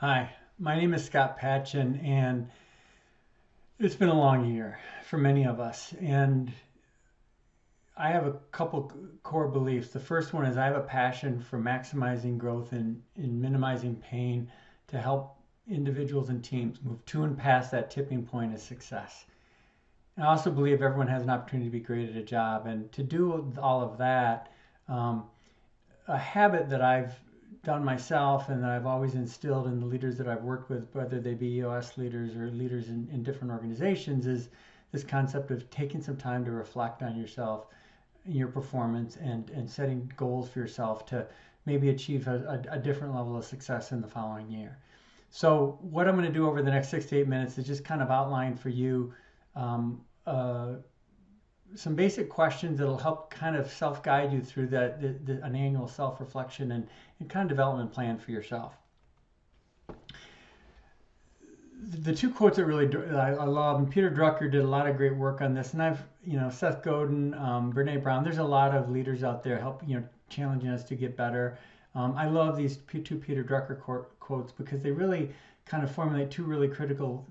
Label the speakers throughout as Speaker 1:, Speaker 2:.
Speaker 1: Hi, my name is Scott Patchen, and it's been a long year for many of us. And I have a couple core beliefs. The first one is I have a passion for maximizing growth and in minimizing pain to help individuals and teams move to and past that tipping point of success. And I also believe everyone has an opportunity to be great at a job. And to do all of that, um, a habit that I've done myself and that I've always instilled in the leaders that I've worked with, whether they be EOS leaders or leaders in different organizations, is this concept of taking some time to reflect on yourself, your performance, and setting goals for yourself to maybe achieve a different level of success in the following year. So what I'm going to do over the next 6 to 8 minutes is just kind of outline for you um, some basic questions that'll help kind of self-guide you through an annual self-reflection and kind of development plan for yourself. The two quotes that really I love, and Peter Drucker did a lot of great work on this, and Seth Godin, Brene Brown, there's a lot of leaders out there challenging us to get better. I love these two Peter Drucker quotes because they really kind of formulate two really critical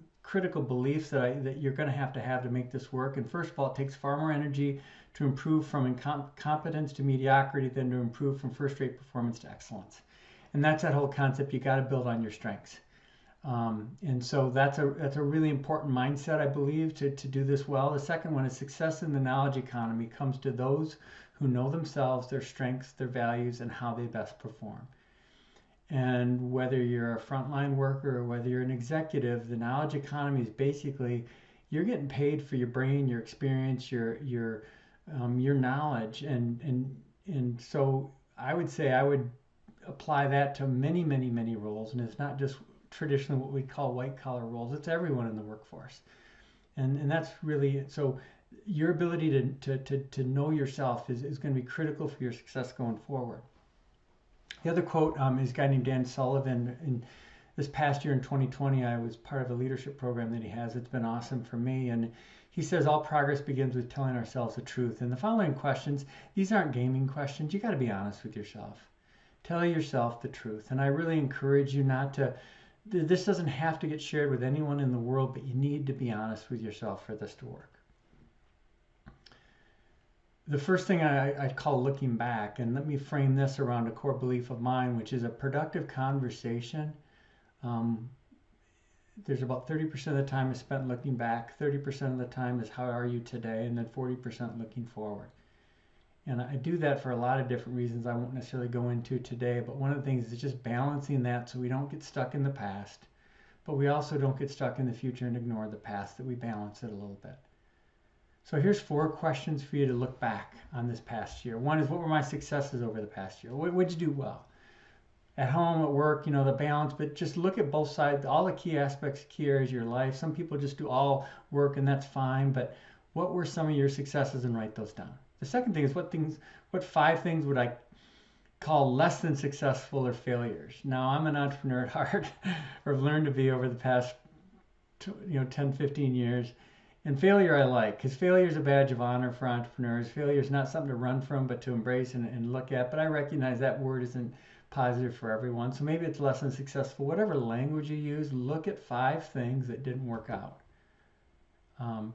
Speaker 1: beliefs that you're going to have to make this work. And first of all, it takes far more energy to improve from incompetence to mediocrity than to improve from first-rate performance to excellence. And that's that whole concept. You got to build on your strengths. And so that's a really important mindset, I believe, to do this well. The second one is success in the knowledge economy comes to those who know themselves, their strengths, their values, and how they best perform. And whether you're a frontline worker or whether you're an executive, the knowledge economy is basically you're getting paid for your brain, your experience, your knowledge, and so I would say I would apply that to many roles, and it's not just traditionally what we call white collar roles. It's everyone in the workforce, and that's really so. Your ability to know yourself is going to be critical for your success going forward. The other quote is a guy named Dan Sullivan. In this past year in 2020, I was part of a leadership program that he has. It's been awesome for me. And he says, all progress begins with telling ourselves the truth. And the following questions, these aren't gaming questions. You got to be honest with yourself. Tell yourself the truth. And I really encourage you not to, this doesn't have to get shared with anyone in the world, but you need to be honest with yourself for this to work. The first thing I'd call looking back, and let me frame this around a core belief of mine, which is a productive conversation. There's about 30% of the time is spent looking back, 30% of the time is how are you today, and then 40% looking forward. And I do that for a lot of different reasons I won't necessarily go into today, but one of the things is just balancing that so we don't get stuck in the past, but we also don't get stuck in the future and ignore the past, that we balance it a little bit. So here's 4 questions for you to look back on this past year. One is, what were my successes over the past year? What did you do well? At home, at work, the balance, but just look at both sides, all the key aspects, key areas of your life. Some people just do all work and that's fine, but what were some of your successes, and write those down. The second thing is, what 5 things would I call less than successful or failures? Now, I'm an entrepreneur at heart, or have learned to be over the past 10, 15 years. And failure I like, because failure is a badge of honor for entrepreneurs. Failure is not something to run from, but to embrace and look at. But I recognize that word isn't positive for everyone. So maybe it's less than successful. Whatever language you use, look at 5 things that didn't work out. And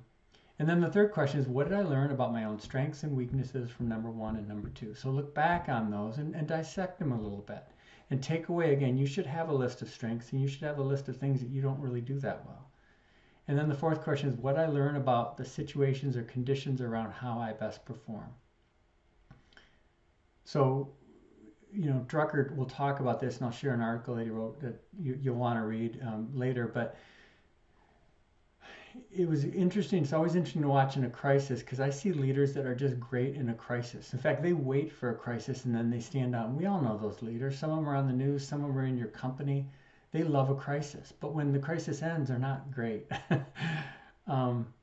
Speaker 1: then the third question is, what did I learn about my own strengths and weaknesses from number 1 and number 2? So look back on those and dissect them a little bit. And take away, again, you should have a list of strengths, and you should have a list of things that you don't really do that well. And then the fourth question is, what I learn about the situations or conditions around how I best perform. So, Drucker will talk about this, and I'll share an article that he wrote that you'll want to read later. But it was interesting. It's always interesting to watch in a crisis, because I see leaders that are just great in a crisis. In fact, they wait for a crisis and then they stand out. And we all know those leaders. Some of them are on the news. Some of them are in your company. They love a crisis, but when the crisis ends, they're not great.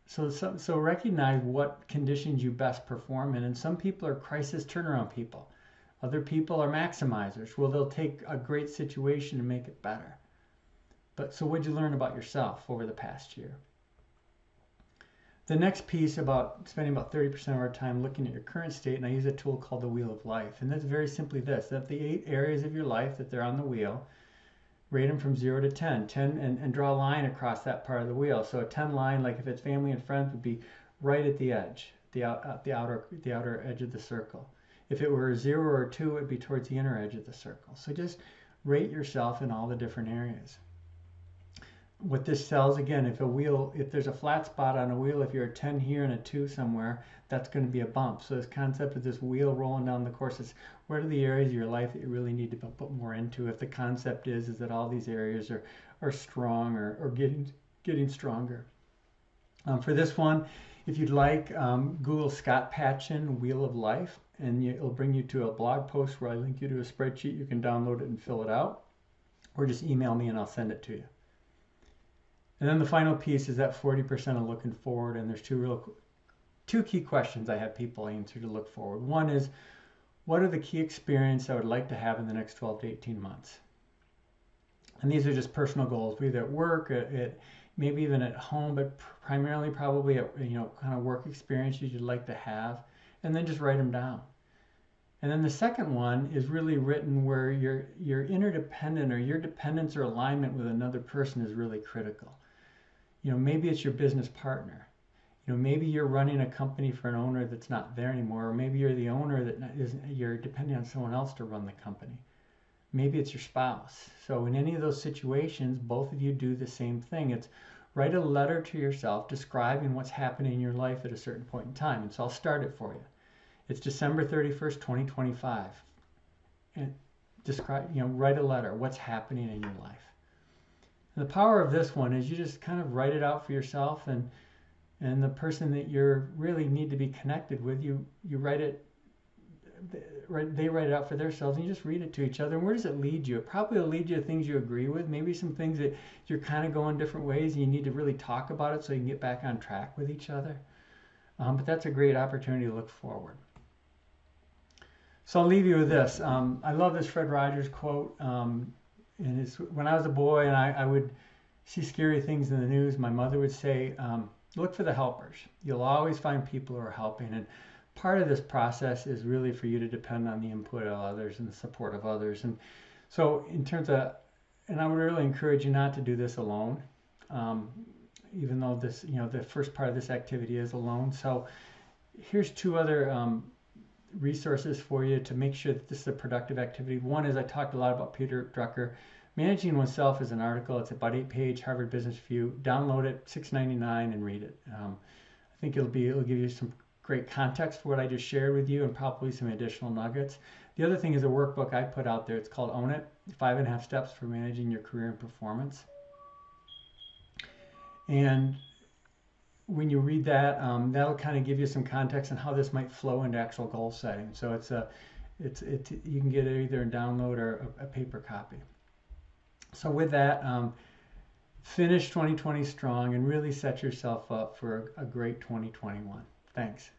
Speaker 1: So recognize what conditions you best perform in. And some people are crisis turnaround people. Other people are maximizers. Well, they'll take a great situation and make it better. But so what'd you learn about yourself over the past year? The next piece about spending about 30% of our time looking at your current state, and I use a tool called the Wheel of Life. And that's very simply this, that the 8 areas of your life that they're on the wheel, Rate them from 0 to 10. 10 and draw a line across that part of the wheel. So a 10 line, like if it's family and friends, would be right at the edge, the outer edge of the circle. If it were a 0 or a 2, it would be towards the inner edge of the circle. So just rate yourself in all the different areas. What this tells, again, if there's a flat spot on a wheel, if you're a 10 here and a 2 somewhere, that's going to be a bump. So this concept of this wheel rolling down the course is, what are the areas of your life that you really need to put more into? If the concept is that all these areas are strong or getting stronger. For this one, if you'd like, Google Scott Patchin Wheel of Life, and it'll bring you to a blog post where I link you to a spreadsheet. You can download it and fill it out, or just email me and I'll send it to you. And then the final piece is that 40% of looking forward, and there's two key questions I have people answer to look forward. One is, what are the key experiences I would like to have in the next 12 to 18 months? And these are just personal goals, either at work, maybe even at home, but primarily probably at, kind of work experiences you'd like to have, and then just write them down. And then the second one is really written where your interdependent or your dependence or alignment with another person is really critical. Maybe it's your business partner. Maybe you're running a company for an owner that's not there anymore, or maybe you're the owner you're depending on someone else to run the company. Maybe it's your spouse. So in any of those situations, both of you do the same thing. It's write a letter to yourself describing what's happening in your life at a certain point in time. And so I'll start it for you. It's December 31st, 2025. And write a letter, what's happening in your life. And the power of this one is you just kind of write it out for yourself, and the person that you really need to be connected with, you write it, they write it out for themselves, and you just read it to each other. And where does it lead you? It probably will lead you to things you agree with, maybe some things that you're kind of going different ways, and you need to really talk about it so you can get back on track with each other. But that's a great opportunity to look forward. So I'll leave you with this. I love this Fred Rogers quote. And it's when I was a boy and I would see scary things in the news, my mother would say, look for the helpers. You'll always find people who are helping. And part of this process is really for you to depend on the input of others and the support of others. And so in terms of, and I would really encourage you not to do this alone, even though this, the first part of this activity is alone. So here's two other resources for you to make sure that this is a productive activity. One is, I talked a lot about Peter Drucker. Managing Oneself is an article. It's about 8-page Harvard Business Review. Download it, $6.99, and read it. I think it'll give you some great context for what I just shared with you, and probably some additional nuggets. The other thing is a workbook I put out there. It's called Own It, 5.5 Steps for Managing Your Career and Performance. And when you read that, that'll kind of give you some context on how this might flow into actual goal setting. So you can get it either in download or a paper copy. So with that, finish 2020 strong and really set yourself up for a great 2021. Thanks.